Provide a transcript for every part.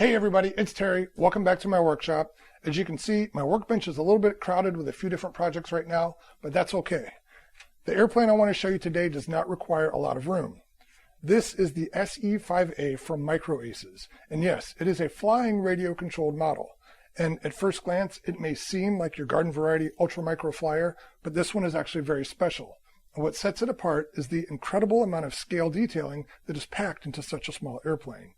Hey everybody, it's Terry. Welcome back to my workshop. As you can see, my workbench is a little bit crowded with a few different projects right now, but that's okay. The airplane I want to show you today does not require a lot of room. This is the SE5a from Microaces, and yes, it is a flying radio-controlled model. And at first glance, it may seem like your garden variety ultra-micro flyer, but this one is actually very special. And what sets it apart is the incredible amount of scale detailing that is packed into such a small airplane.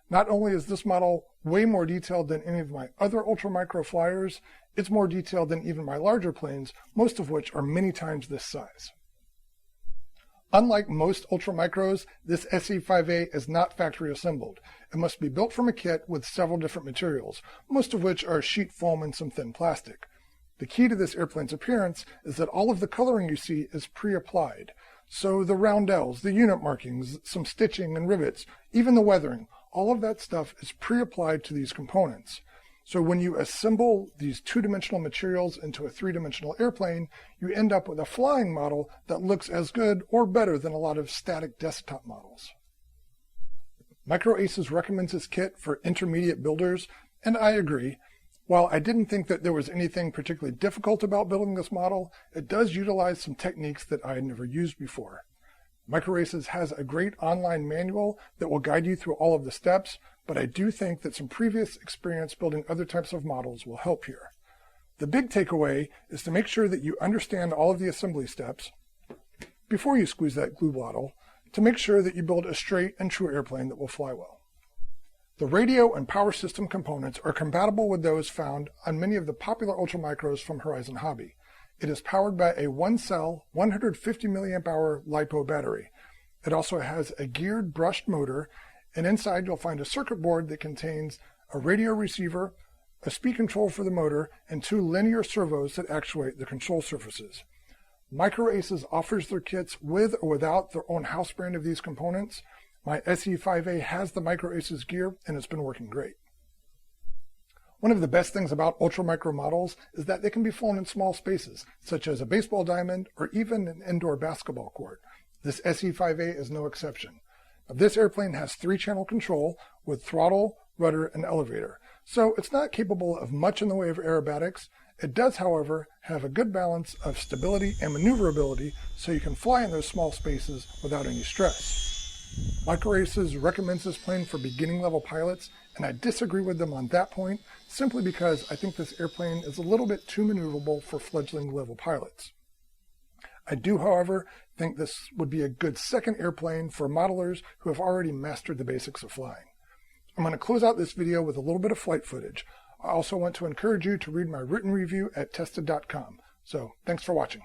Not only is this model way more detailed than any of my other ultra-micro flyers, it's more detailed than even my larger planes, most of which are many times this size. Unlike most ultra-micros, this SE5a is not factory assembled. It must be built from a kit with several different materials, most of which are sheet foam and some thin plastic. The key to this airplane's appearance is that all of the coloring you see is pre-applied. So the roundels, the unit markings, some stitching and rivets, even the weathering, all of that stuff is pre-applied to these components. So when you assemble these two-dimensional materials into a three-dimensional airplane, you end up with a flying model that looks as good or better than a lot of static desktop models. Microaces recommends this kit for intermediate builders, and I agree. While I didn't think that there was anything particularly difficult about building this model, it does utilize some techniques that I had never used before. Microaces has a great online manual that will guide you through all of the steps, but I do think that some previous experience building other types of models will help here. The big takeaway is to make sure that you understand all of the assembly steps before you squeeze that glue bottle to make sure that you build a straight and true airplane that will fly well. The radio and power system components are compatible with those found on many of the popular ultramicros from Horizon Hobby. It is powered by a one-cell, 150 milliamp hour LiPo battery. It also has a geared brushed motor, and inside you'll find a circuit board that contains a radio receiver, a speed control for the motor, and two linear servos that actuate the control surfaces. Microaces offers their kits with or without their own house brand of these components. My SE5a has the Microaces gear, and it's been working great. One of the best things about ultra-micro models is that they can be flown in small spaces, such as a baseball diamond or even an indoor basketball court. This SE5a is no exception. This airplane has 3-channel control with throttle, rudder, and elevator, so it's not capable of much in the way of aerobatics. It does, however, have a good balance of stability and maneuverability, so you can fly in those small spaces without any stress. Microaces recommends this plane for beginning level pilots, and I disagree with them on that point, simply because I think this airplane is a little bit too maneuverable for fledgling level pilots. I do, however, think this would be a good second airplane for modelers who have already mastered the basics of flying. I'm going to close out this video with a little bit of flight footage. I also want to encourage you to read my written review at tested.com. So thanks for watching.